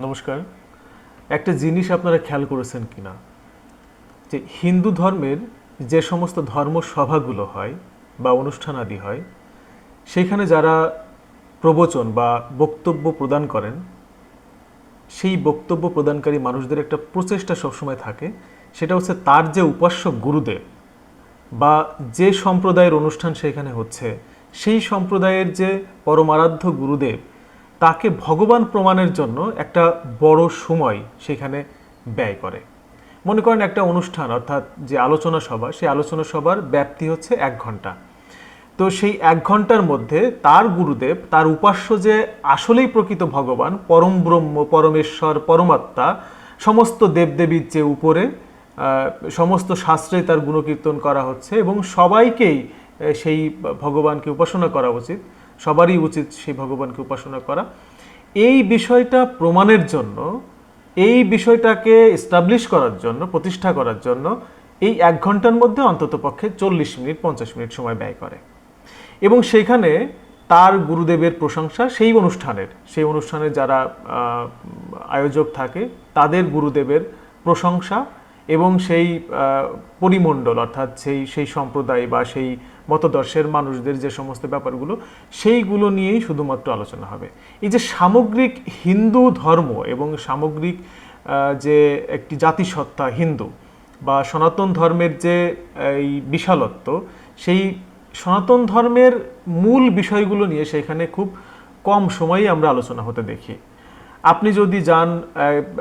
নমস্কার। একটা জিনিস আপনারা খেয়াল করেছেন কিনা যে হিন্দু ধর্মের যে সমস্ত ধর্মসভাগুলো হয় বা অনুষ্ঠানাদি হয় সেখানে যারা প্রবচন বা বক্তব্য প্রদান করেন সেই বক্তব্য প্রদানকারী মানুষদের একটা প্রচেষ্টা সবসময় থাকে, সেটা হচ্ছে তার যে উপাস্য গুরুদেব বা যে সম্প্রদায়ের অনুষ্ঠান সেখানে হচ্ছে সেই সম্প্রদায়ের যে পরমারাধ্য গুরুদেব তাকে ভগবান প্রমাণের জন্য একটা বড় সময় সেখানে ব্যয় করে। মনে করেন একটা অনুষ্ঠান অর্থাৎ যে আলোচনা সভা, সেই আলোচনা সভার ব্যাপ্তি হচ্ছে 1 ঘন্টা। তো সেই 1 ঘন্টার মধ্যে তার গুরুদেব, তার উপাস্য যে আসলেই প্রকৃত ভগবান, পরম ব্রহ্ম, পরমেশ্বর, পরমাত্মা, সমস্ত দেবদেবীর যে উপরে, সমস্ত শাস্ত্রে তার গুণকীর্তন করা হচ্ছে এবং সবাইকেই সেই ভগবানকে উপাসনা করা উচিত, সবারই উচিত সেই ভগবানকে উপাসনা করা। এই বিষয়টা প্রমাণের জন্য, এই বিষয়টাকে এস্টাবলিশ করার জন্য, প্রতিষ্ঠা করার জন্য এই 1 ঘন্টার মধ্যে অন্ততপক্ষে 40 মিনিট 50 মিনিট সময় ব্যয় করে এবং সেখানে তার গুরুদেবের প্রশংসা, সেই অনুষ্ঠানের যারা আয়োজক থাকে তাদের গুরুদেবের প্রশংসা এবং সেই পরিমণ্ডল অর্থাৎ সেই সম্প্রদায় বা সেই মতদর্শের মানুষদের যে সমস্ত ব্যাপারগুলো সেইগুলো নিয়েই শুধুমাত্র আলোচনা হবে। এই যে সামগ্রিক হিন্দু ধর্ম এবং সামগ্রিক যে একটি জাতিসত্তা হিন্দু বা সনাতন ধর্মের যে এই বিশালত্ব, সেই সনাতন ধর্মের মূল বিষয়গুলো নিয়ে সেখানে খুব কম সময়েই আমরা আলোচনা হতে দেখি। আপনি যদি যান,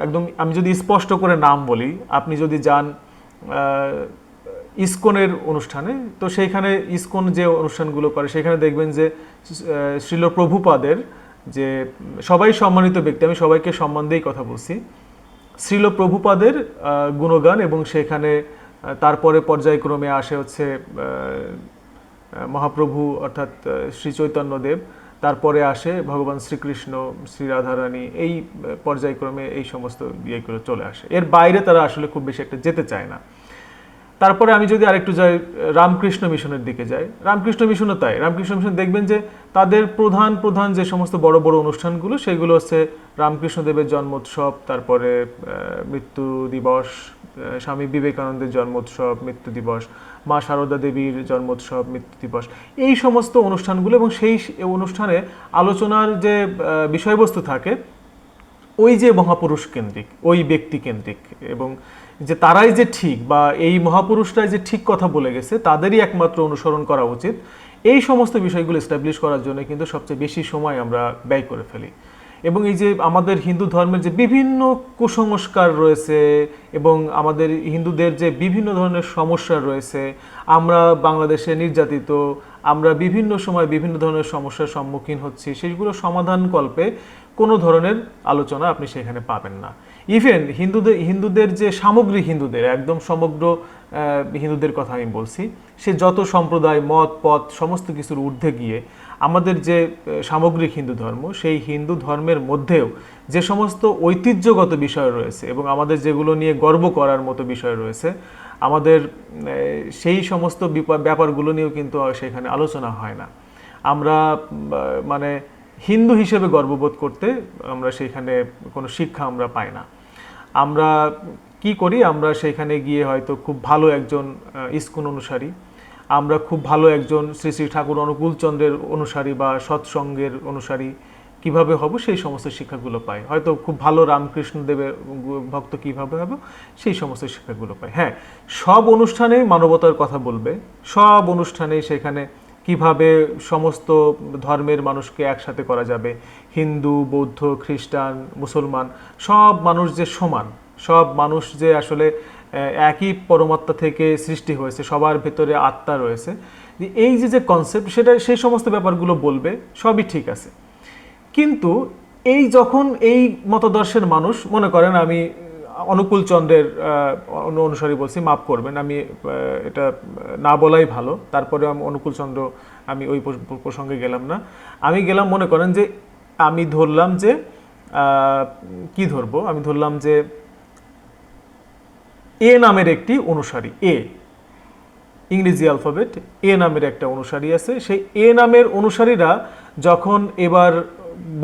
একদম আমি যদি স্পষ্ট করে নাম বলি, আপনি যদি যান ইসকনের অনুষ্ঠানে, তো সেইখানে ইসকন যে অনুষ্ঠানগুলো করে সেখানে দেখবেন যে শ্রীল প্রভুপাদের, যে সবাই সম্মানিত ব্যক্তি, আমি সবাইকে সম্মান দিয়েই কথা বলছি, শ্রীল প্রভুপাদের গুণগান এবং সেখানে তারপরে পর্যায়ক্রমে আসে হচ্ছে মহাপ্রভু অর্থাৎ শ্রী চৈতন্যদেব, তারপরে আসে ভগবান শ্রীকৃষ্ণ, শ্রী রাধারানী, এই পর্যায়ক্রমে এই সমস্ত ইয়েগুলো চলে আসে। এর বাইরে তারা আসলে খুব বেশি একটা যেতে চায় না। তারপরে আমি যদি আরেকটু যাই রামকৃষ্ণ মিশনের দিকে যাই, রামকৃষ্ণ মিশনও তাই। রামকৃষ্ণ মিশন দেখবেন যে তাদের প্রধান প্রধান যে সমস্ত বড় বড় অনুষ্ঠানগুলো সেগুলো হচ্ছে রামকৃষ্ণদেবের জন্মোৎসব, তারপরে মৃত্যু দিবস, স্বামী বিবেকানন্দের জন্মোৎসব, মৃত্যু দিবস, মা শারদা দেবীর জন্মোৎসব, মৃত্যু দিবস, এই সমস্ত অনুষ্ঠানগুলো এবং সেই অনুষ্ঠানে আলোচনার যে বিষয়বস্তু থাকে ওই যে মহাপুরুষ কেন্দ্রিক, ওই ব্যক্তি কেন্দ্রিক, এবং যে তারাই যে ঠিক বা এই মহাপুরুষরাই যে ঠিক কথা বলে গেছে তাদেরই একমাত্র অনুসরণ করা উচিত, এই সমস্ত বিষয়গুলো এস্টাবলিশ করার জন্য কিন্তু সবচেয়ে বেশি সময় আমরা ব্যয় করে ফেলি। এবং এই যে আমাদের হিন্দু ধর্মের যে বিভিন্ন কুসংস্কার রয়েছে এবং আমাদের হিন্দুদের যে বিভিন্ন ধরনের সমস্যা রয়েছে, আমরা বাংলাদেশে নির্যাতিত, আমরা বিভিন্ন সময় বিভিন্ন ধরনের সমস্যার সম্মুখীন হচ্ছি, সেইগুলো সমাধানকল্পে কোনো ধরনের আলোচনা আপনি সেখানে পাবেন না। ইভেন হিন্দুদের যে সামগ্রিক হিন্দুদের, একদম সমগ্র হিন্দুদের কথা আমি বলছি, সে যত সম্প্রদায়, মত, পথ, সমস্ত কিছুর ঊর্ধ্বে গিয়ে আমাদের যে সামগ্রিক হিন্দু ধর্ম, সেই হিন্দু ধর্মের মধ্যেও যে সমস্ত ঐতিহ্যগত বিষয় রয়েছে এবং আমাদের যেগুলো নিয়ে গর্ব করার মতো বিষয় রয়েছে, আমাদের সেই সমস্ত ব্যাপারগুলো নিয়েও কিন্তু সেখানে আলোচনা হয় না। আমরা মানে হিন্দু হিসেবে গর্ববোধ করতে আমরা সেখানে কোনো শিক্ষা আমরা পাই না। আমরা কি করি, আমরা সেখানে গিয়ে হয়তো খুব ভালো একজন ইসকন অনুসারী, আমরা খুব ভালো একজন শ্রী শ্রী ঠাকুর অনুকূলচন্দ্রের অনুসারী বা সৎসঙ্গের অনুসারী কিভাবে হব সেই সমস্ত শিক্ষাগুলো পাই। হয়তো খুব ভালো রামকৃষ্ণ দেবের ভক্ত কিভাবে হবে সেই সমস্ত শিক্ষাগুলো পাই। হ্যাঁ, সব অনুষ্ঠানেই মানবতার কথা বলবে, সব অনুষ্ঠানেই সেখানে কিভাবে সমস্ত ধর্মের মানুষকে একসাথে করা যাবে, হিন্দু, বৌদ্ধ, খ্রিস্টান, মুসলমান, সব মানুষ যে সমান, সব মানুষ যে আসলে একই পরমাত্মা থেকে সৃষ্টি হয়েছে, সবার ভেতরে আত্মা রয়েছে, এই যে কনসেপ্ট, সেটা সেই সমস্ত ব্যাপারগুলো বলবে, সবই ঠিক আছে। কিন্তু এই যখন এই মতদর্শের মানুষ, মনে করেন আমি অনুকূলচন্দ্রের অনুসারী বলছি, মাফ করবেন, আমি এটা না বলাই ভালো, তারপরে আমি অনুকূলচন্দ্র, আমি ওই প্রসঙ্গে গেলাম না, আমি গেলাম, মনে করেন যে আমি ধরলাম যে কি ধরবো, আমি ধরলাম যে এ নামের একটি অনুসারী, ইংরেজি অ্যালফাবেট এ নামের একটা অনুসারী আছে। সেই এ নামের অনুসারীরা যখন এবার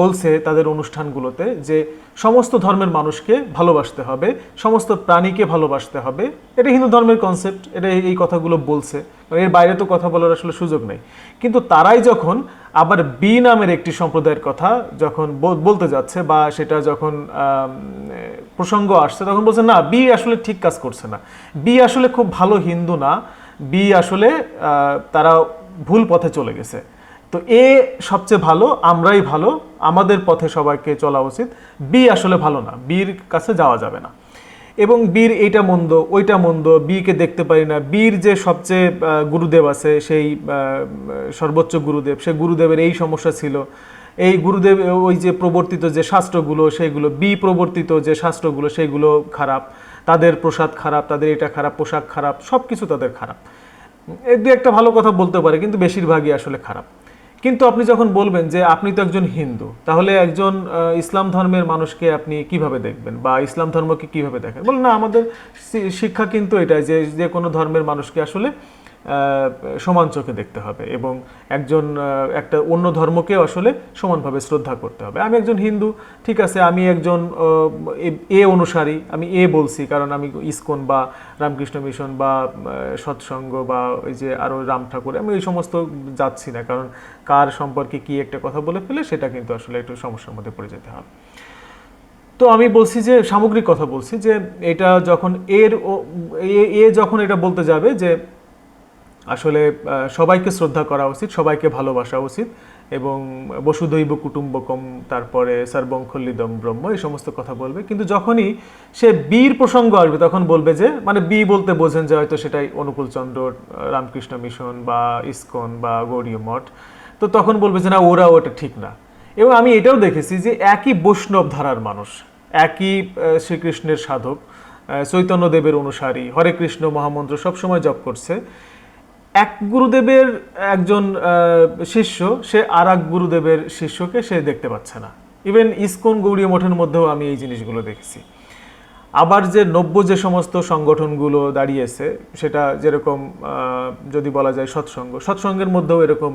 বলছে তাদের অনুষ্ঠানগুলোতে যে সমস্ত ধর্মের মানুষকে ভালোবাসতে হবে, সমস্ত প্রাণীকে ভালোবাসতে হবে। এটা হিন্দু ধর্মের কনসেপ্ট, এটা এই কথাগুলো বলছে, এর বাইরে তো কথা বলার আসলে সুযোগ নেই। কিন্তু তারাই যখন আবার বি নামের একটি সম্প্রদায়ের কথা যখন বলতে যাচ্ছে বা সেটা যখন প্রসঙ্গ আসছে, তখন বলছে না, বি আসলে ঠিক কাজ করছে না, বি আসলে খুব ভালো হিন্দু না, বি আসলে তারা ভুল পথে চলে গেছে। তো এ সবচেয়ে ভালো, আমরাই ভালো, আমাদের পথে সবাইকে চলা উচিত, বি আসলে ভালো না, বির কাছে যাওয়া যাবে না, এবং বীর এইটা মন্দ ওইটা মন্দ, বিকে দেখতে পারি না, বীর যে সবচেয়ে গুরুদেব আছে সেই সর্বোচ্চ গুরুদেব, সে গুরুদেবের এই সমস্যা ছিল, এই গুরুদেব ওই যে প্রবর্তিত যে শাস্ত্রগুলো সেইগুলো, বি প্রবর্তিত যে শাস্ত্রগুলো সেইগুলো খারাপ, তাদের প্রসাদ খারাপ, তাদের এটা খারাপ, পোশাক খারাপ, সব কিছু তাদের খারাপ। দু একটা ভালো কথা বলতে পারে কিন্তু বেশিরভাগই আসলে খারাপ। কিন্তু আপনি যখন বলবেন যে আপনি তো একজন হিন্দু, তাহলে একজন ইসলাম ধর্মের মানুষকে আপনি কিভাবে দেখবেন বা ইসলাম ধর্মকে কিভাবে দেখেন? বলেন না, আমাদের শিক্ষা কিন্তু এটাই যে যে কোনো ধর্মের মানুষকে আসলে সমান চোখে দেখতে হবে এবং একজন একটা অন্য ধর্মকেও আসলে সমানভাবে শ্রদ্ধা করতে হবে। আমি একজন হিন্দু, ঠিক আছে, আমি একজন এ অনুসারী, আমি এ বলছি কারণ আমি ইসকন বা রামকৃষ্ণ মিশন বা সৎসঙ্গ বা ওই যে আরও রাম ঠাকুর, আমি এই সমস্ত যাচ্ছি না, কারণ কার সম্পর্কে কি একটা কথা বলে ফেলে সেটা কিন্তু আসলে একটু সমস্যার মধ্যে পড়ে যেতে হবে। তো আমি বলছি যে সামগ্রিক কথা বলছি যে এটা যখন যখন এটা বলতে যাবে যে আসলে সবাইকে শ্রদ্ধা করা উচিত, সবাইকে ভালোবাসা উচিত এবং বসুধৈব কুটুম্বকম, তারপরে সর্বং খল্লিদম ব্রহ্ম, এই সমস্ত কথা বলবে। কিন্তু যখনই সে বীর প্রসঙ্গ আসবে তখন বলবে যে, মানে বি বলতে বোঝেন যে হয়তো সেটাই অনুকূলচন্দ্র, রামকৃষ্ণ মিশন বা ইসকন বা গৌড়ীয় মঠ, তো তখন বলবে যে না, ওটা ঠিক না। এবং আমি এটাও দেখেছি যে একই বৈষ্ণব ধারার মানুষ, একই শ্রীকৃষ্ণের সাধক, চৈতন্যদেবের অনুসারী, হরে কৃষ্ণ মহামন্ত্র সবসময় জপ করছে, এক গুরুদেবের একজন শিষ্য সে আর এক গুরুদেবের শিষ্যকে সে দেখতে পাচ্ছে না। ইভেন ইসকন গৌড়ীয় মঠের মধ্যেও আমি এই জিনিসগুলো দেখেছি। আবার যে নব্য যে সমস্ত সংগঠনগুলো দাঁড়িয়েছে, সেটা যেরকম যদি বলা যায় সৎসঙ্গের মধ্যেও এরকম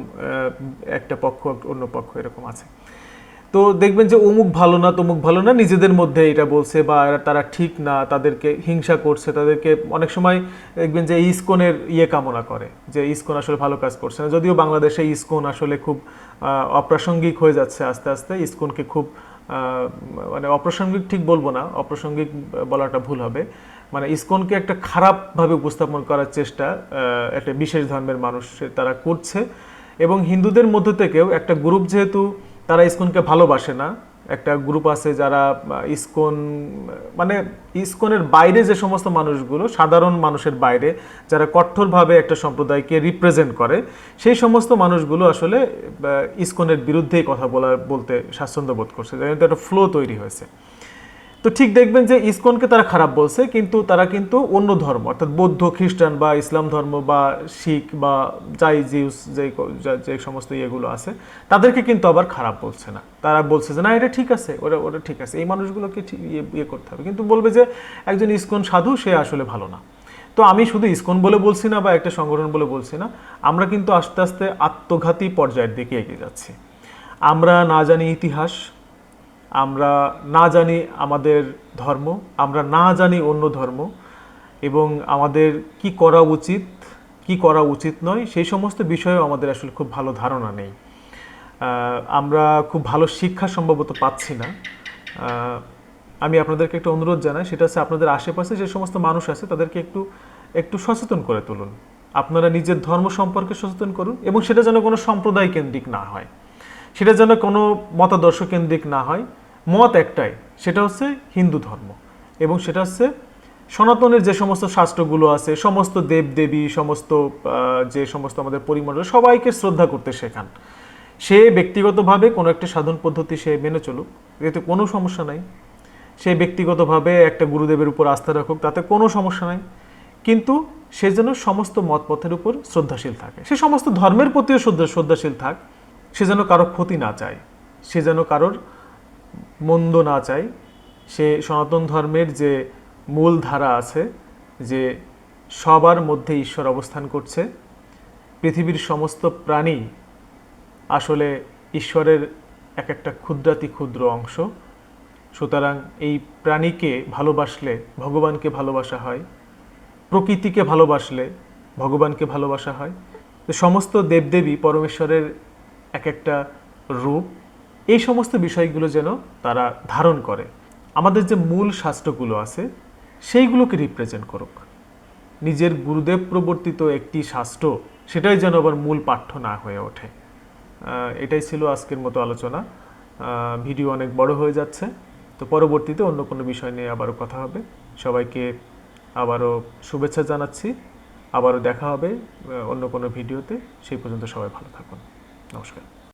একটা পক্ষ অন্য পক্ষ এরকম আছে। তো দেখবেন যে অমুক ভালো না তমুক ভালো না, নিজেদের মধ্যে এটা বলছে বা তারা ঠিক না, তাদেরকে হিংসা করছে, তাদেরকে অনেক সময় দেখবেন যে ইসকনের কামনা করে যে ইসকন আসলে ভালো কাজ করছে না। যদিও বাংলাদেশে ইসকন আসলে খুব অপ্রাসঙ্গিক হয়ে যাচ্ছে আস্তে আস্তে, ইসকনকে খুব মানে অপ্রাসঙ্গিক ঠিক বলবো না, অপ্রাসঙ্গিক বলাটা ভুল হবে, মানে ইসকনকে একটা খারাপভাবে উপস্থাপন করার চেষ্টা একটা বিশেষ ধর্মের মানুষ তারা করছে। এবং হিন্দুদের মধ্য থেকেও একটা গ্রুপ, যেহেতু তারা ইসকনকে ভালোবাসে না, একটা গ্রুপ আছে যারা ইসকন মানে ইসকনের বাইরে যে সমস্ত মানুষগুলো, সাধারণ মানুষের বাইরে যারা কঠোরভাবে একটা সম্প্রদায়কে রিপ্রেজেন্ট করে, সেই সমস্ত মানুষগুলো আসলে ইসকনের বিরুদ্ধেই কথা বলতে স্বাচ্ছন্দ্য বোধ করছে, যেন একটা ফ্লো তৈরি হয়েছে। তো ঠিক দেখবেন যে ইসকনকে তারা খারাপ বলছে, কিন্তু তারা কিন্তু অন্য ধর্ম অর্থাৎ বৌদ্ধ, খ্রিস্টান বা ইসলাম ধর্ম বা শিখ বা জিউস যে সমস্ত ইয়েগুলো আছে তাদেরকে কিন্তু আবার খারাপ বলছে না। তারা বলছে যে না, এটা ঠিক আছে, ওটা ঠিক আছে, এই মানুষগুলোকে ইয়ে করতে হবে, কিন্তু বলবে যে একজন ইসকন সাধু সে আসলে ভালো না। তো আমি শুধু ইসকন বলে বলছি না বা একটা সংগঠন বলে বলছি না, আমরা কিন্তু আস্তে আস্তে আত্মঘাতী পর্যায়ের দিকে এগিয়ে যাচ্ছি। আমরা না জানি ইতিহাস, আমরা না জানি আমাদের ধর্ম, আমরা না জানি অন্য ধর্ম, এবং আমাদের কি করা উচিত কি করা উচিত নয় সেই সমস্ত বিষয়েও আমাদের আসলে খুব ভালো ধারণা নেই। আমরা খুব ভালো শিক্ষা সম্ভবত পাচ্ছি না। আমি আপনাদেরকে একটা অনুরোধ জানাই, সেটা হচ্ছে আপনাদের আশেপাশে যে সমস্ত মানুষ আছে তাদেরকে একটু একটু সচেতন করে তুলুন। আপনারা নিজের ধর্ম সম্পর্কে সচেতন করুন এবং সেটা যেন কোনো সম্প্রদায় কেন্দ্রিক না হয়, সেটা যেন কোনো মতাদর্শ কেন্দ্রিক না হয়। মত একটাই, সেটা হচ্ছে হিন্দু ধর্ম, এবং সেটা হচ্ছে সনাতনের যে সমস্ত শাস্ত্রগুলো আছে, সমস্ত দেবদেবী, সমস্ত যে সমস্ত আমাদের পরিমণ্ডল, সবাইকে শ্রদ্ধা করতে শেখান। সে ব্যক্তিগতভাবে কোনো একটা সাধন পদ্ধতি সে মেনে চলুক, এতে কোনো সমস্যা নাই। সে ব্যক্তিগতভাবে একটা গুরুদেবের উপর আস্থা রাখুক, তাতে কোনো সমস্যা নাই। কিন্তু সে যেন সমস্ত মতপথের উপর শ্রদ্ধাশীল থাকে, সে সমস্ত ধর্মের প্রতিও শ্রদ্ধাশীল থাক, সে যেন কারোর ক্ষতি না চায়, সে যেন কারোর মন্দ না চায়। সে সনাতন ধর্মের যে মূল ধারা আছে যে সবার মধ্যে ঈশ্বর অবস্থান করছে, পৃথিবীর সমস্ত প্রাণী আসলে ঈশ্বরের এক একটা ক্ষুদ্রাতি ক্ষুদ্র অংশ। সুতরাং এই প্রাণীকে ভালোবাসলে ভগবানকে ভালোবাসা হয়, প্রকৃতিকে ভালোবাসলে ভগবানকে ভালোবাসা হয়। তো সমস্ত দেবদেবী পরমেশ্বরের এক একটা রূপ। এই সমস্ত বিষয়গুলো যেন তারা ধারণ করে, আমাদের যে মূল শাস্ত্রগুলো আছে সেইগুলোকে রিপ্রেজেন্ট করুক। নিজের গুরুদেব প্রবর্তিত একটি শাস্ত্র সেটাই যেন আবার মূল পাঠ্য না হয়ে ওঠে। এটাই ছিল আজকের মতো আলোচনা। ভিডিও অনেক বড় হয়ে যাচ্ছে, তো পরবর্তীতে অন্য কোনো বিষয় নিয়ে আবারও কথা হবে। সবাইকে আবারও শুভেচ্ছা জানাচ্ছি। আবারও দেখা হবে অন্য কোনো ভিডিওতে। সেই পর্যন্ত সবাই ভালো থাকুন। নমস্কার।